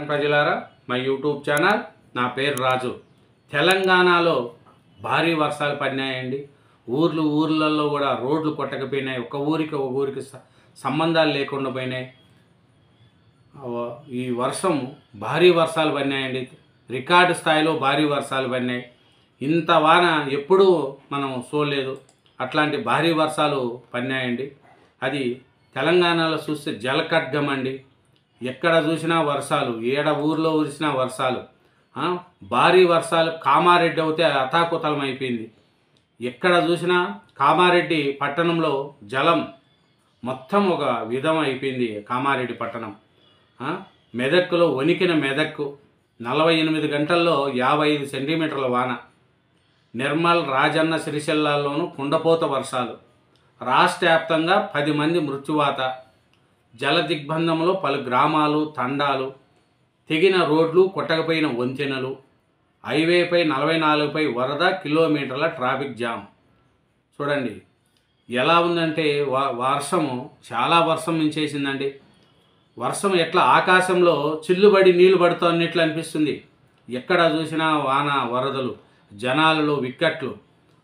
ప్రజలారా మా YouTube channel నా పేరు రాజు. తెలంగాణలో భారీ వర్షాలు పడినాయండి. ఊర్లలో కూడా రోడ్లు కొట్టకపోయినాయి. ఒక ఊరికి సంబంధాలు లేకుండా పోయినాయి. ఈ వర్షం భారీ వర్షాలు పడినాయండి. రికార్డు స్థాయిలో భారీ వర్షాలు పడినాయి. ఇంత వాన ఎప్పుడూ మనం చూడలేదు. అట్లాంటి భారీ వర్షాలు పడినాయండి. అది తెలంగాణలో చూస్తే జలఖడ్గం అండి. ఎక్కడ చూసినా వర్షాలు, ఊర్లో కురిసినా వర్షాలు, భారీ వర్షాలు. కామారెడ్డి అయితే అతాకుతలం అయిపోయింది. ఎక్కడ చూసినా కామారెడ్డి పట్టణంలో జలం మొత్తం ఒక విధం అయిపోయింది. కామారెడ్డి పట్టణం మెదక్లో వణికిన మెదక్కు 48 గంటల్లో 55 సెంటీమీటర్ల వాన. నిర్మల్, రాజన్న సిరిసిల్లాల్లోనూ కుండపోత వర్షాలు. రాష్ట్ర వ్యాప్తంగా 10 మంది మృత్యువాత. జల దిగ్బంధంలో పలు గ్రామాలు, తండాలు. తెగిన రోడ్లు, కొట్టకపోయిన వంతెనలు. హైవేపై 44పై వరద, కిలోమీటర్ల ట్రాఫిక్ జామ్. చూడండి ఎలా ఉందంటే వర్షము చాలా వర్షం మించేసిందండి. వర్షం ఎట్లా ఆకాశంలో చిల్లుబడి నీళ్లు పడుతున్నట్లు అనిపిస్తుంది. ఎక్కడ చూసినా వాన, వరదలు, జనాలలో విక్కట్లు.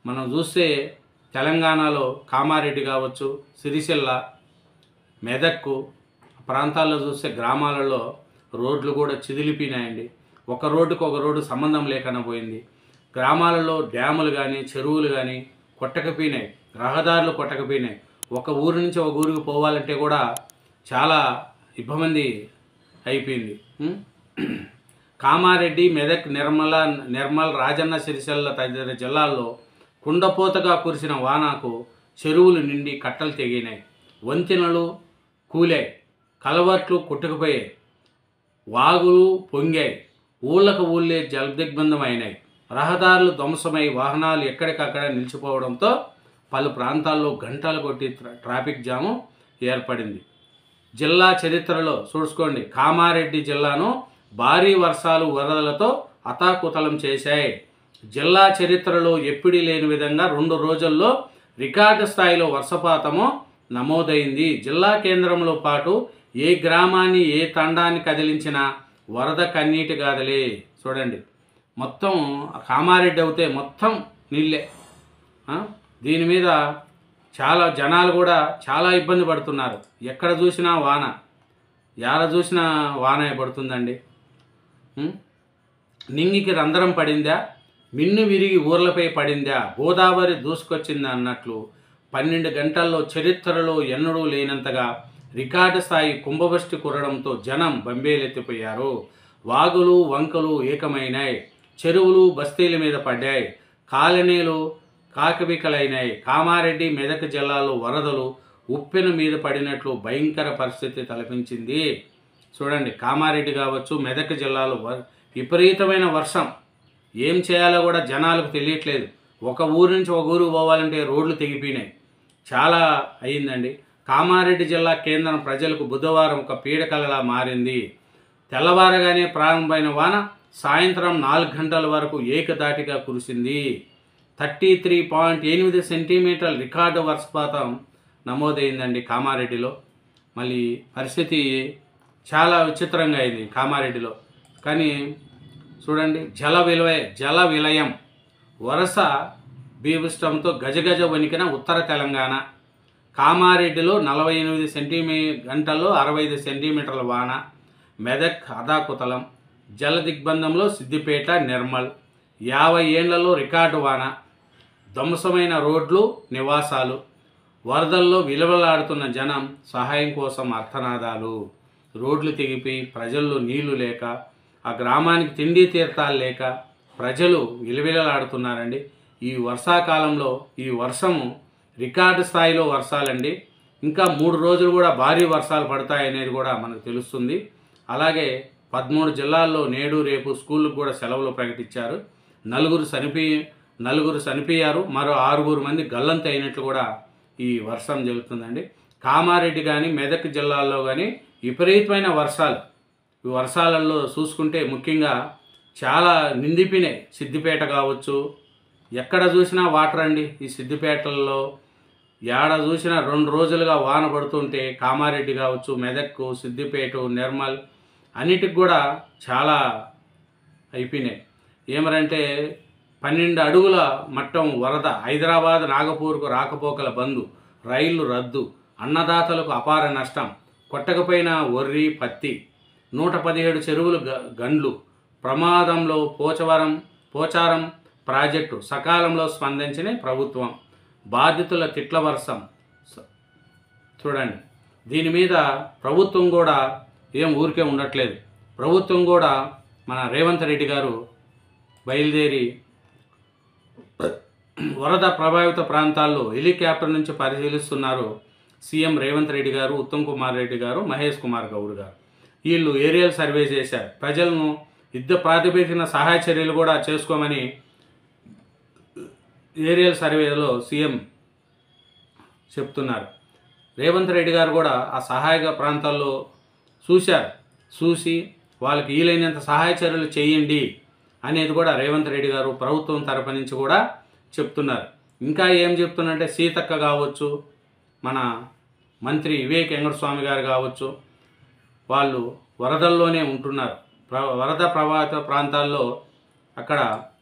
మనం చూస్తే తెలంగాణలో కామారెడ్డి కావచ్చు, సిరిసిల్ల, మెదక్కు ప్రాంతాల్లో చూస్తే గ్రామాలలో రోడ్లు కూడా చిదిలిపోయినాయండి. ఒక రోడ్డుకు ఒక రోడ్డు సంబంధం లేకుండా పోయింది. గ్రామాలలో డ్యాములు కానీ, చెరువులు కానీ కొట్టకపోయినాయి. రహదారులు కొట్టకపోయినాయి. ఒక ఊరు నుంచి ఒక ఊరికి పోవాలంటే కూడా చాలా ఇబ్బంది అయిపోయింది. కామారెడ్డి, మెదక్, నిర్మల్, రాజన్న సిరిసిల్ల తదితర జిల్లాల్లో కుండపోతగా కురిసిన వానకు చెరువులు నిండి కట్టలు తెగినాయి. వంతెనలు కూలాయి. కలవర్ట్లు కొట్టుకుపోయాయి. వాగులు పొంగాయి. ఊళ్ళే జలదిగ్బంధం అయినాయి. రహదారులు ధ్వంసమై వాహనాలు ఎక్కడికక్కడ నిలిచిపోవడంతో పలు ప్రాంతాల్లో గంటలు కొట్టి ట్రాఫిక్ జాము ఏర్పడింది. జిల్లా చరిత్రలో చూసుకోండి, కామారెడ్డి జిల్లాను భారీ వర్షాలు, వరదలతో అతాకుతలం చేశాయి. జిల్లా చరిత్రలో ఎప్పుడూ లేని విధంగా 2 రోజుల్లో రికార్డు స్థాయిలో వర్షపాతము నమోదైంది. జిల్లా కేంద్రంలో పాటు ఏ గ్రామాన్ని, ఏ తండాన్ని కదిలించినా వరద కన్నీటి గాథలే. చూడండి మొత్తం కామారెడ్డి అవుతే మొత్తం నీళ్ళే. దీని మీద చాలా జనాలు కూడా చాలా ఇబ్బంది పడుతున్నారు. ఎక్కడ చూసినా వాన, యాడ చూసినా వాన పడుతుందండి. నింగికి రంధ్రం పడిందా, మిన్ను విరిగి ఊర్లపై పడిందా, గోదావరి దూసుకొచ్చిందా అన్నట్లు 12 గంటల్లో చరిత్రలో ఎన్నడూ లేనంతగా రికార్డు స్థాయి కుంభవృష్టి కురడంతో జనం బంబేలెత్తిపోయారు. వాగులు, వంకలు ఏకమైనాయి. చెరువులు బస్తీల మీద పడ్డాయి. కాలనీలు కాకబికలైనాయి. కామారెడ్డి, మెదక్ జిల్లాలో వరదలు ఉప్పెన మీద పడినట్లు భయంకర పరిస్థితి తలపించింది. చూడండి కామారెడ్డి కావచ్చు, మెదక్ జిల్లాలో విపరీతమైన వర్షం. ఏం చేయాలో కూడా జనాలకు తెలియట్లేదు. ఒక ఊరు నుంచి ఒక ఊరు పోవాలంటే రోడ్లు తెగిపోయినాయి. చాలా అయిందండి. కామారెడ్డి జిల్లా కేంద్రం ప్రజలకు బుధవారం ఒక పీడకలలా మారింది. తెల్లవారగానే ప్రారంభమైన వాన సాయంత్రం 4 గంటల వరకు ఏకధాటిగా కురిసింది. 33.8 సెంటీమీటర్ల రికార్డు వర్షపాతం నమోదైందండి కామారెడ్డిలో. మళ్ళీ పరిస్థితి చాలా విచిత్రంగా అయింది కామారెడ్డిలో. కానీ చూడండి జల విలయం వరస బీభత్సంతో గజగజ వణికిన ఉత్తర తెలంగాణ. కామారెడ్డిలో 48 గంటల్లో 65 సెంటీమీటర్ల వాన. మెదక్ అదాకుతలం. జల దిగ్బంధంలో సిద్దిపేట, నిర్మల్. 50 ఏళ్లలో రికార్డు వాన. ధ్వంసమైన రోడ్లు, నివాసాలు. వరదల్లో విలువలాడుతున్న జనం, సహాయం కోసం అర్థనాదాలు. రోడ్లు తెగిపోయి ప్రజల్లో నీళ్లు లేక, ఆ గ్రామానికి తిండి తీర్థాలు లేక ప్రజలు విలవిలలాడుతున్నారండి. ఈ వర్షాకాలంలో ఈ వర్షము రికార్డు స్థాయిలో వర్షాలండి. ఇంకా 3 రోజులు కూడా భారీ వర్షాలు పడతాయనేది కూడా మనకు తెలుస్తుంది. అలాగే 13 జిల్లాల్లో నేడు రేపు స్కూళ్ళకు కూడా సెలవులు ప్రకటించారు. 4 చనిపోయారు. మరో 6 మంది గల్లంత అయినట్లు కూడా ఈ వర్షం జరుగుతుందండి. కామారెడ్డి కానీ, మెదక్ జిల్లాల్లో కానీ విపరీతమైన వర్షాలు. ఈ వర్షాలలో చూసుకుంటే ముఖ్యంగా చాలా నిండిపోయినాయి. సిద్దిపేట కావచ్చు, ఎక్కడ చూసినా వాటర్ అండి. ఈ సిద్దిపేటల్లో ఏడ చూసినా 2 రోజులుగా వాన పడుతుంటే కామారెడ్డి కావచ్చు, మెదక్, సిద్దిపేట, నిర్మల్, అన్నిటికి కూడా చాలా అయిపోయినాయి. ఏమరంటే 12 అడుగుల మట్టం వరద, హైదరాబాద్ నాగపూర్కు రాకపోకల బంద్, రైళ్లు రద్దు, అన్నదాతలకు అపార నష్టం, కొట్టకపోయిన వరి పత్తి, 117 చెరువులు గండ్లు, ప్రమాదంలో పోచారం ప్రాజెక్టు, సకాలంలో స్పందించిన ప్రభుత్వం, బాధితుల తిట్ల వర్షం. చూడండి, దీని మీద ప్రభుత్వం కూడా ఏం ఊరికే ఉండట్లేదు. ప్రభుత్వం కూడా మన రేవంత్ రెడ్డి గారు బయలుదేరి వరద ప్రభావిత ప్రాంతాల్లో హెలికాప్టర్ నుంచి పరిశీలిస్తున్నారు. సీఎం రేవంత్ రెడ్డి గారు, ఉత్తమ్ కుమార్ రెడ్డి గారు, మహేష్ కుమార్ గౌడ్ గారు వీళ్ళు ఏరియల్ సర్వే చేశారు. ప్రజలను యుద్ధ ప్రాతిపదికన సహాయ చర్యలు కూడా చేసుకోమని ఏరియల్ సర్వేలో సీఎం చెప్తున్నారు. రేవంత్ రెడ్డి గారు కూడా ఆ సహాయక ప్రాంతాల్లో చూసి వాళ్ళకి వీలైనంత సహాయ చర్యలు చేయండి అనేది కూడా రేవంత్ రెడ్డి గారు ప్రభుత్వం తరపు నుంచి కూడా చెప్తున్నారు. ఇంకా ఏం చెప్తున్నారంటే సీతక్క కావచ్చు, మన మంత్రి వివేక్ వెంకటస్వామి గారు కావచ్చు, వాళ్ళు వరదల్లోనే ఉంటున్నారు. వరద ప్రభావిత ప్రాంతాల్లో అక్కడ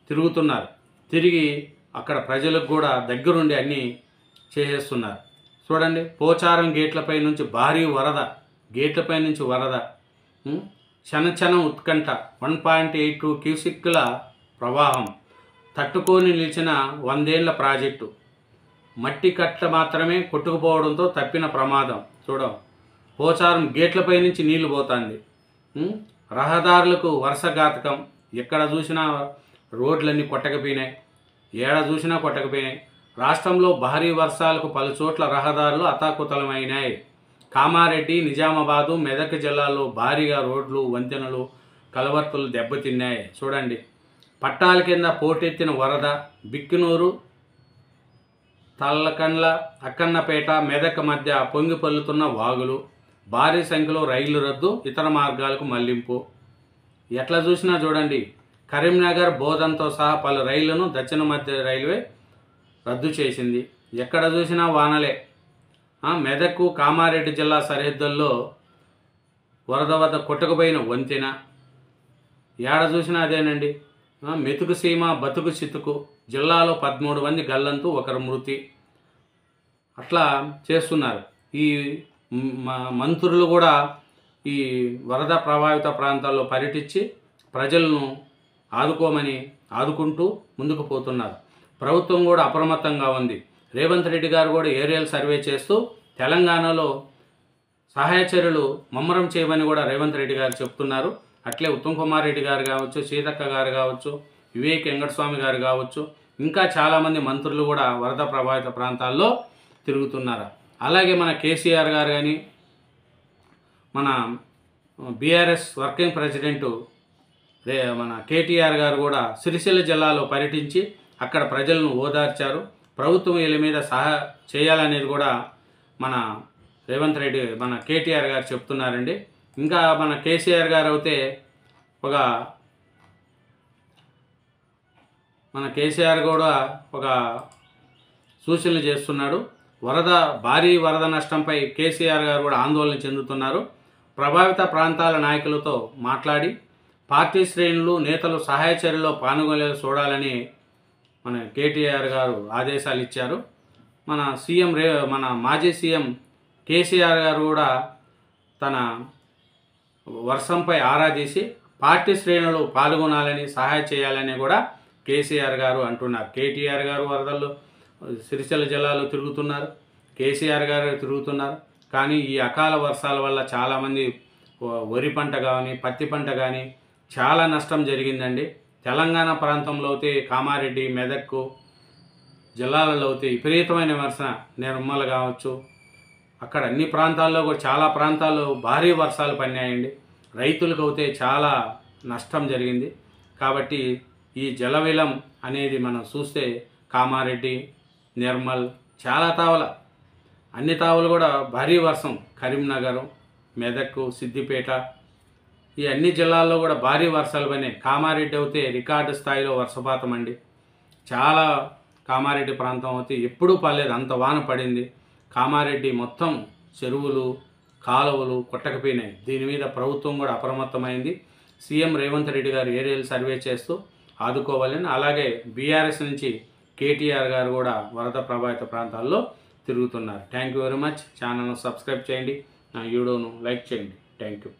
తిరుగుతున్నారు. తిరిగి అక్కడ ప్రజలకు కూడా దగ్గరుండి అన్నీ చేసేస్తున్నారు. చూడండి, పోచారం గేట్లపై నుంచి భారీ వరద, గేట్లపై నుంచి వరద, క్షణక్షణం ఉత్కంఠ, 1.82 క్యూసిక్ల ప్రవాహం, తట్టుకొని నిలిచిన 100 ఏళ్ల ప్రాజెక్టు, మట్టి కట్ల మాత్రమే కొట్టుకుపోవడంతో తప్పిన ప్రమాదం. పోచారం గేట్లపై నుంచి నీళ్లు పోతుంది. రహదారులకు వరుసఘాతకం, ఎక్కడ చూసినా రోడ్లన్నీ కొట్టకపోయినాయి, ఏడ చూసినా కొట్టకపోయినాయి. రాష్ట్రంలో భారీ వర్షాలకు పలుచోట్ల రహదారులు అతాకుతలమైనాయి. కామారెడ్డి, నిజామాబాదు, మెదక్ జిల్లాల్లో భారీగా రోడ్లు, వంతెనలు, కలవర్తులు దెబ్బతిన్నాయి. చూడండి, పట్టాల కింద పోటెత్తిన వరద, బిక్కినూరు, తల్లకండ్ల, అక్కన్నపేట, మెదక్ మధ్య పొంగి పొల్లుతున్న వాగులు, భారీ సంఖ్యలో రైళ్లు రద్దు, ఇతర మార్గాలకు మళ్లింపు. ఎట్లా చూసినా చూడండి, కరీంనగర్, బోధన్తో సహా పలు రైళ్లను దక్షిణ మధ్య రైల్వే రద్దు చేసింది. ఎక్కడ చూసినా వానలే. మెదక్, కామారెడ్డి జిల్లా సరిహద్దుల్లో వరద వద్ద కొట్టుకుపోయిన వంతెన, ఏడ చూసినా అదేనండి. మెతుకు సీమ, బతుకు చితుకు, జిల్లాలో 13 మంది గల్లంతు, 1 మృతి. అట్లా చేస్తున్నారు. ఈ మంత్రులు కూడా ఈ వరద ప్రభావిత ప్రాంతాల్లో పర్యటించి ప్రజలను ఆదుకుంటూ ముందుకు పోతున్నారు. ప్రభుత్వం కూడా అప్రమత్తంగా ఉంది. రేవంత్ రెడ్డి గారు కూడా ఏరియల్ సర్వే చేస్తూ తెలంగాణలో సహాయ చర్యలు ముమ్మరం చేయమని కూడా రేవంత్ రెడ్డి గారు చెప్తున్నారు. అట్లే ఉత్తమ్ కుమార్ రెడ్డి గారు కావచ్చు, సీతక్క గారు కావచ్చు, వివేక్ వెంకటస్వామి గారు కావచ్చు, ఇంకా చాలామంది మంత్రులు కూడా వరద ప్రభావిత ప్రాంతాల్లో తిరుగుతున్నారు. అలాగే మన కేసీఆర్ గారు కానీ, మన బీఆర్ఎస్ వర్కింగ్ ప్రెసిడెంటు మన కేటీఆర్ గారు కూడా సిరిసిల్ల జిల్లాలో పర్యటించి అక్కడ ప్రజలను ఓదార్చారు. ప్రభుత్వం వీళ్ళ మీద చేయాలనేది కూడా మన రేవంత్ రెడ్డి, మన కేటీఆర్ గారు చెప్తున్నారండి. ఇంకా మన కేసీఆర్ గారు అయితే మన కేసీఆర్ కూడా ఒక సూచనలు చేస్తున్నాడు. భారీ వరద నష్టంపై కేసీఆర్ గారు కూడా ఆందోళన చెందుతున్నారు. ప్రభావిత ప్రాంతాల నాయకులతో మాట్లాడి పార్టీ శ్రేణులు, నేతలు సహాయ చర్యలో పాల్గొనేలా చూడాలని మన కేటీఆర్ గారు ఆదేశాలు ఇచ్చారు. మన మాజీ సీఎం కేసీఆర్ గారు కూడా తన వర్షంపై ఆరా తీసి పార్టీ శ్రేణులు పాల్గొనాలని, సహాయ చేయాలని కూడా కేసీఆర్ గారు అంటున్నారు. కేటీఆర్ గారు వరదల్లో సిరిసిల్ల జిల్లాలో తిరుగుతున్నారు, కేసీఆర్ గారు తిరుగుతున్నారు. కానీ ఈ అకాల వర్షాల వల్ల చాలామంది వరి పంట కానీ, పత్తి పంట కానీ చాలా నష్టం జరిగిందండి. తెలంగాణ ప్రాంతంలో అయితే కామారెడ్డి, మెదక్ జిల్లాలలో అయితే విపరీతమైన వర్షం, నిర్మల్ కావచ్చు, అక్కడ అన్ని ప్రాంతాల్లో కూడా చాలా ప్రాంతాల్లో భారీ వర్షాలు పడినాయండి. రైతులకు అయితే చాలా నష్టం జరిగింది. కాబట్టి ఈ జలవిలం అనేది మనం చూస్తే కామారెడ్డి, నిర్మల్, చాలా అన్ని తావులు కూడా భారీ వర్షం, కరీంనగర్, మెదక్, సిద్దిపేట ఈ అన్ని జిల్లాల్లో కూడా భారీ వర్షాలు పడినాయి. కామారెడ్డి అయితే రికార్డు స్థాయిలో వర్షపాతం అండి. చాలా కామారెడ్డి ప్రాంతం అయితే ఎప్పుడూ పడలేదు, అంత వాన పడింది. కామారెడ్డి మొత్తం చెరువులు, కాలువలు కొట్టకపోయినాయి. దీని మీద ప్రభుత్వం కూడా అప్రమత్తమైంది. సీఎం రేవంత్ రెడ్డి గారు ఏరియల్ సర్వే చేస్తూ ఆదుకోవాలని, అలాగే బీఆర్ఎస్ నుంచి కేటీఆర్ గారు కూడా వరద ప్రభావిత ప్రాంతాల్లో తిరుగుతున్నారు. Thank you very much. ఛానల్ను సబ్స్క్రైబ్ చేయండి, నా వీడియోను లైక్ చేయండి. Thank you.